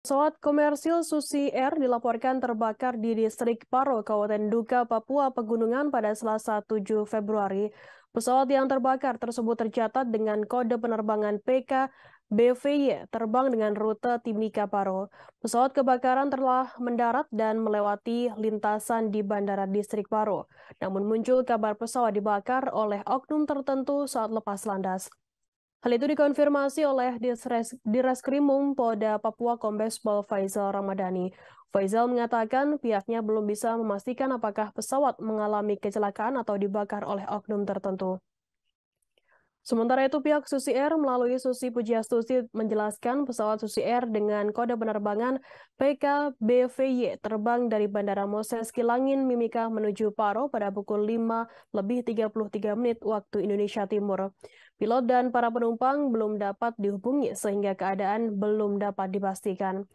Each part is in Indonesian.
Pesawat komersil Susi Air dilaporkan terbakar di distrik Paro, Kabupaten Duga, Papua Pegunungan pada Selasa 7 Februari. Pesawat yang terbakar tersebut tercatat dengan kode penerbangan PK-BVY terbang dengan rute Timika Paro. Pesawat kebakaran telah mendarat dan melewati lintasan di Bandara Distrik Paro. Namun muncul kabar pesawat dibakar oleh oknum tertentu saat lepas landas. Hal itu dikonfirmasi oleh Direskrimum Polda Papua Kombes Pol Faisal Ramadhani. Faisal mengatakan pihaknya belum bisa memastikan apakah pesawat mengalami kecelakaan atau dibakar oleh oknum tertentu. Sementara itu, pihak Susi Air melalui Susi Pujiastuti menjelaskan pesawat Susi Air dengan kode penerbangan PKBVY terbang dari Bandara Moses Kilangin Mimika menuju Paro pada pukul 5:33 waktu Indonesia Timur. Pilot dan para penumpang belum dapat dihubungi sehingga keadaan belum dapat dipastikan.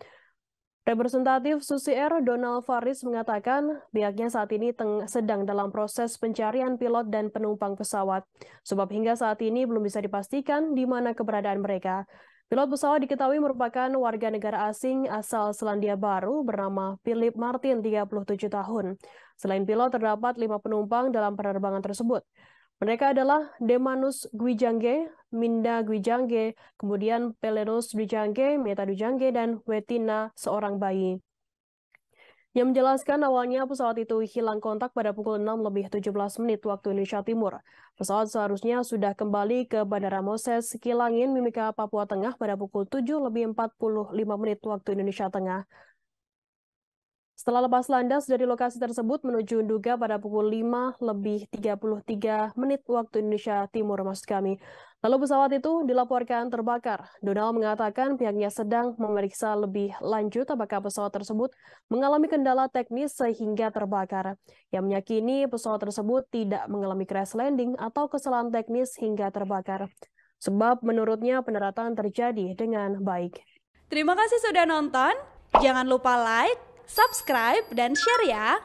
Representatif Susi Air Donald Faris mengatakan pihaknya saat ini sedang dalam proses pencarian pilot dan penumpang pesawat, sebab hingga saat ini belum bisa dipastikan di mana keberadaan mereka. Pilot pesawat diketahui merupakan warga negara asing asal Selandia Baru bernama Philip Martin, 37 tahun. Selain pilot, terdapat 5 penumpang dalam penerbangan tersebut. Mereka adalah Demanus Gwijangge, Minda Gwijangge, kemudian Pelenus Dwijangge, Meta Dwijangge, dan Wetina, seorang bayi. Yang menjelaskan awalnya pesawat itu hilang kontak pada pukul 6:17 waktu Indonesia Timur. Pesawat seharusnya sudah kembali ke Bandara Moses Kilangin, Mimika, Papua Tengah pada pukul 7:45 waktu Indonesia Tengah. Setelah lepas landas dari lokasi tersebut menuju Nduga pada pukul 5:33 waktu Indonesia Timur, maksud kami. Lalu pesawat itu dilaporkan terbakar. Donald mengatakan pihaknya sedang memeriksa lebih lanjut apakah pesawat tersebut mengalami kendala teknis sehingga terbakar. Yang meyakini pesawat tersebut tidak mengalami crash landing atau kesalahan teknis hingga terbakar. Sebab menurutnya pendaratan terjadi dengan baik. Terima kasih sudah nonton. Jangan lupa like, subscribe, dan share ya.